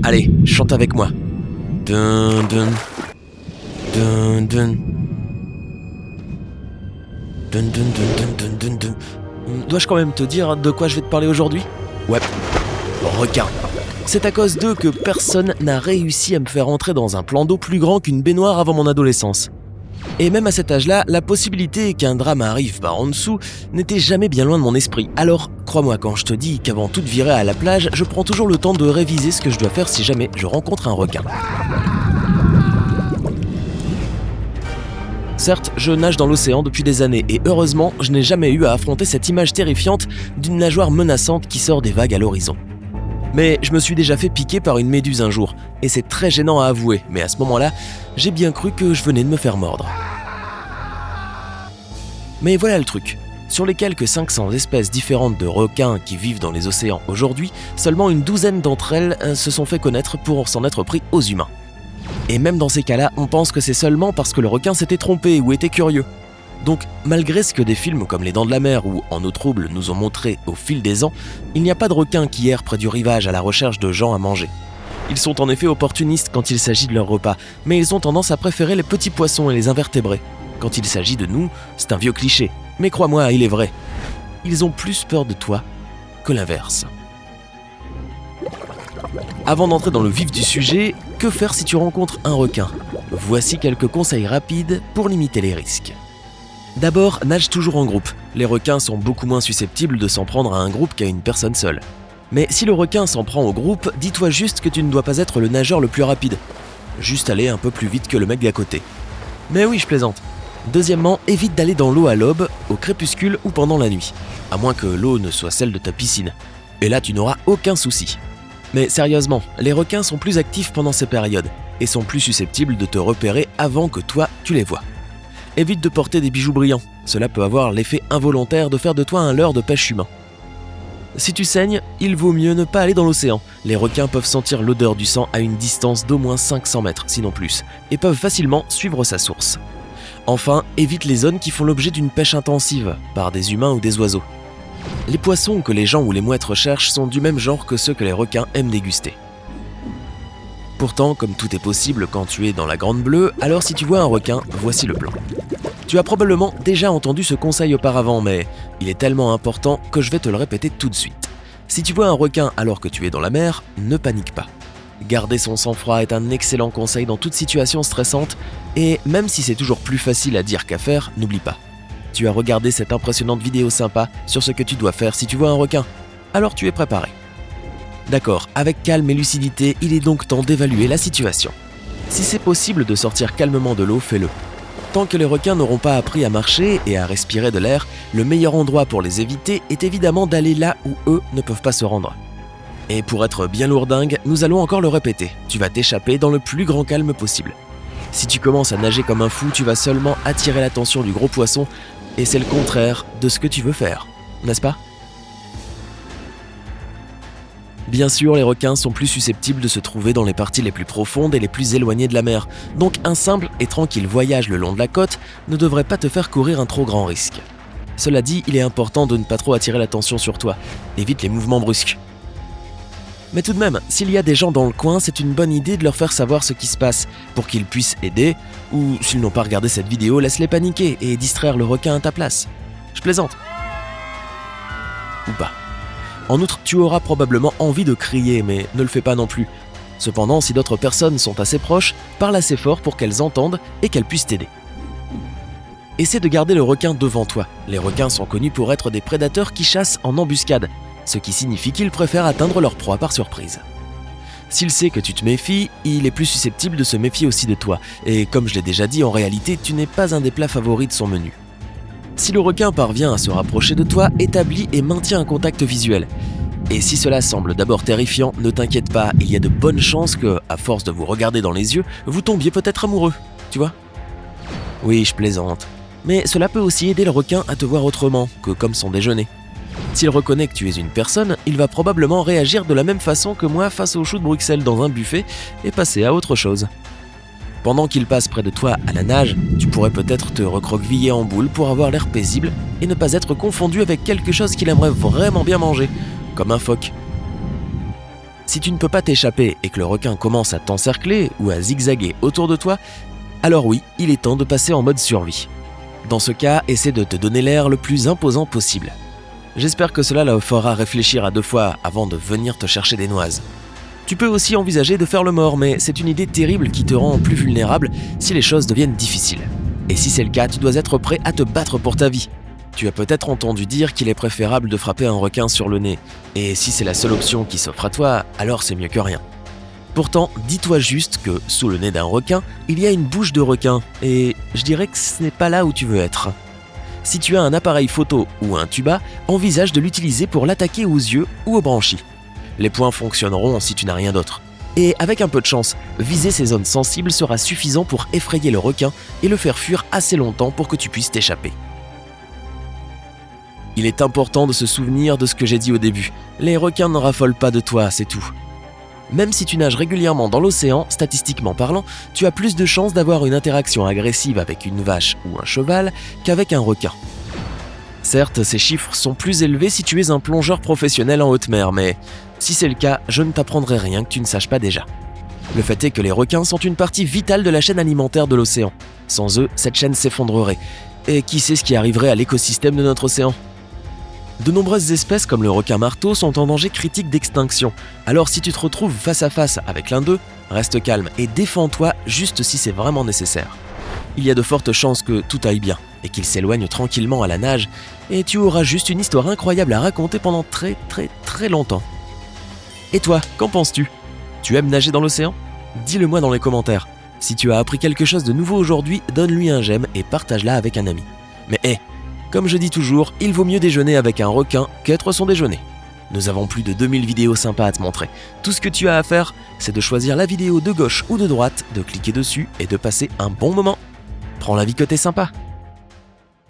Allez, chante avec moi. Dun dun. Dun dun. Dun dun dun dun dun dun. Dois-je quand même te dire de quoi je vais te parler aujourd'hui ? Ouais, requin. C'est à cause d'eux que personne n'a réussi à me faire entrer dans un plan d'eau plus grand qu'une baignoire avant mon adolescence. Et même à cet âge-là, la possibilité qu'un drame arrive par en dessous n'était jamais bien loin de mon esprit. Alors, crois-moi quand je te dis qu'avant toute virée à la plage, je prends toujours le temps de réviser ce que je dois faire si jamais je rencontre un requin. Certes, je nage dans l'océan depuis des années et heureusement, je n'ai jamais eu à affronter cette image terrifiante d'une nageoire menaçante qui sort des vagues à l'horizon. Mais je me suis déjà fait piquer par une méduse un jour, et c'est très gênant à avouer, mais à ce moment-là, j'ai bien cru que je venais de me faire mordre. Mais voilà le truc, sur les quelques 500 espèces différentes de requins qui vivent dans les océans aujourd'hui, seulement une douzaine d'entre elles se sont fait connaître pour s'en être pris aux humains. Et même dans ces cas-là, on pense que c'est seulement parce que le requin s'était trompé ou était curieux. Donc, malgré ce que des films comme Les Dents de la Mer ou En eau trouble nous ont montré au fil des ans, il n'y a pas de requins qui errent près du rivage à la recherche de gens à manger. Ils sont en effet opportunistes quand il s'agit de leur repas, mais ils ont tendance à préférer les petits poissons et les invertébrés. Quand il s'agit de nous, c'est un vieux cliché, mais crois-moi, il est vrai. Ils ont plus peur de toi que l'inverse. Avant d'entrer dans le vif du sujet, que faire si tu rencontres un requin ? Voici quelques conseils rapides pour limiter les risques. D'abord, nage toujours en groupe. Les requins sont beaucoup moins susceptibles de s'en prendre à un groupe qu'à une personne seule. Mais si le requin s'en prend au groupe, dis-toi juste que tu ne dois pas être le nageur le plus rapide. Juste aller un peu plus vite que le mec d'à côté. Mais oui, je plaisante. Deuxièmement, évite d'aller dans l'eau à l'aube, au crépuscule ou pendant la nuit. À moins que l'eau ne soit celle de ta piscine. Et là, tu n'auras aucun souci. Mais sérieusement, les requins sont plus actifs pendant ces périodes et sont plus susceptibles de te repérer avant que toi, tu les vois. Évite de porter des bijoux brillants, cela peut avoir l'effet involontaire de faire de toi un leurre de pêche humain. Si tu saignes, il vaut mieux ne pas aller dans l'océan. Les requins peuvent sentir l'odeur du sang à une distance d'au moins 500 mètres, sinon plus, et peuvent facilement suivre sa source. Enfin, évite les zones qui font l'objet d'une pêche intensive, par des humains ou des oiseaux. Les poissons que les gens ou les mouettes recherchent sont du même genre que ceux que les requins aiment déguster. Pourtant, comme tout est possible quand tu es dans la Grande Bleue, alors si tu vois un requin, voici le plan. Tu as probablement déjà entendu ce conseil auparavant, mais il est tellement important que je vais te le répéter tout de suite. Si tu vois un requin alors que tu es dans la mer, ne panique pas. Garder son sang-froid est un excellent conseil dans toute situation stressante, et même si c'est toujours plus facile à dire qu'à faire, n'oublie pas. Tu as regardé cette impressionnante vidéo sympa sur ce que tu dois faire si tu vois un requin, alors tu es préparé. D'accord, avec calme et lucidité, il est donc temps d'évaluer la situation. Si c'est possible de sortir calmement de l'eau, fais-le. Tant que les requins n'auront pas appris à marcher et à respirer de l'air, le meilleur endroit pour les éviter est évidemment d'aller là où eux ne peuvent pas se rendre. Et pour être bien lourdingue, nous allons encore le répéter, tu vas t'échapper dans le plus grand calme possible. Si tu commences à nager comme un fou, tu vas seulement attirer l'attention du gros poisson, et c'est le contraire de ce que tu veux faire, n'est-ce pas ? Bien sûr, les requins sont plus susceptibles de se trouver dans les parties les plus profondes et les plus éloignées de la mer, donc un simple et tranquille voyage le long de la côte ne devrait pas te faire courir un trop grand risque. Cela dit, il est important de ne pas trop attirer l'attention sur toi, évite les mouvements brusques. Mais tout de même, s'il y a des gens dans le coin, c'est une bonne idée de leur faire savoir ce qui se passe, pour qu'ils puissent aider, ou s'ils n'ont pas regardé cette vidéo, laisse-les paniquer et distraire le requin à ta place. Je plaisante. Ou pas. En outre, tu auras probablement envie de crier, mais ne le fais pas non plus. Cependant, si d'autres personnes sont assez proches, parle assez fort pour qu'elles entendent et qu'elles puissent t'aider. Essaie de garder le requin devant toi. Les requins sont connus pour être des prédateurs qui chassent en embuscade, ce qui signifie qu'ils préfèrent atteindre leur proie par surprise. S'il sait que tu te méfies, il est plus susceptible de se méfier aussi de toi, et comme je l'ai déjà dit, en réalité, tu n'es pas un des plats favoris de son menu. Si le requin parvient à se rapprocher de toi, établis et maintiens un contact visuel. Et si cela semble d'abord terrifiant, ne t'inquiète pas, il y a de bonnes chances que, à force de vous regarder dans les yeux, vous tombiez peut-être amoureux, tu vois ? Oui, je plaisante. Mais cela peut aussi aider le requin à te voir autrement que comme son déjeuner. S'il reconnaît que tu es une personne, il va probablement réagir de la même façon que moi face aux choux de Bruxelles dans un buffet et passer à autre chose. Pendant qu'il passe près de toi à la nage, tu pourrais peut-être te recroqueviller en boule pour avoir l'air paisible et ne pas être confondu avec quelque chose qu'il aimerait vraiment bien manger, comme un phoque. Si tu ne peux pas t'échapper et que le requin commence à t'encercler ou à zigzaguer autour de toi, alors oui, il est temps de passer en mode survie. Dans ce cas, essaie de te donner l'air le plus imposant possible. J'espère que cela le fera réfléchir à 2 fois avant de venir te chercher des noises. Tu peux aussi envisager de faire le mort, mais c'est une idée terrible qui te rend plus vulnérable si les choses deviennent difficiles. Et si c'est le cas, tu dois être prêt à te battre pour ta vie. Tu as peut-être entendu dire qu'il est préférable de frapper un requin sur le nez, et si c'est la seule option qui s'offre à toi, alors c'est mieux que rien. Pourtant, dis-toi juste que, sous le nez d'un requin, il y a une bouche de requin, et je dirais que ce n'est pas là où tu veux être. Si tu as un appareil photo ou un tuba, envisage de l'utiliser pour l'attaquer aux yeux ou aux branchies. Les points fonctionneront si tu n'as rien d'autre. Et avec un peu de chance, viser ces zones sensibles sera suffisant pour effrayer le requin et le faire fuir assez longtemps pour que tu puisses t'échapper. Il est important de se souvenir de ce que j'ai dit au début. Les requins ne raffolent pas de toi, c'est tout. Même si tu nages régulièrement dans l'océan, statistiquement parlant, tu as plus de chances d'avoir une interaction agressive avec une vache ou un cheval qu'avec un requin. Certes, ces chiffres sont plus élevés si tu es un plongeur professionnel en haute mer, mais si c'est le cas, je ne t'apprendrai rien que tu ne saches pas déjà. Le fait est que les requins sont une partie vitale de la chaîne alimentaire de l'océan. Sans eux, cette chaîne s'effondrerait. Et qui sait ce qui arriverait à l'écosystème de notre océan ? De nombreuses espèces comme le requin marteau sont en danger critique d'extinction. Alors si tu te retrouves face à face avec l'un d'eux, reste calme et défends-toi juste si c'est vraiment nécessaire. Il y a de fortes chances que tout aille bien et qu'il s'éloigne tranquillement à la nage et tu auras juste une histoire incroyable à raconter pendant très longtemps. Et toi, qu'en penses-tu ? Tu aimes nager dans l'océan ? Dis-le-moi dans les commentaires. Si tu as appris quelque chose de nouveau aujourd'hui, donne-lui un j'aime et partage-la avec un ami. Mais comme je dis toujours, il vaut mieux déjeuner avec un requin qu'être son déjeuner. Nous avons plus de 2000 vidéos sympas à te montrer. Tout ce que tu as à faire, c'est de choisir la vidéo de gauche ou de droite, de cliquer dessus et de passer un bon moment. Prends la vie que t'es sympa.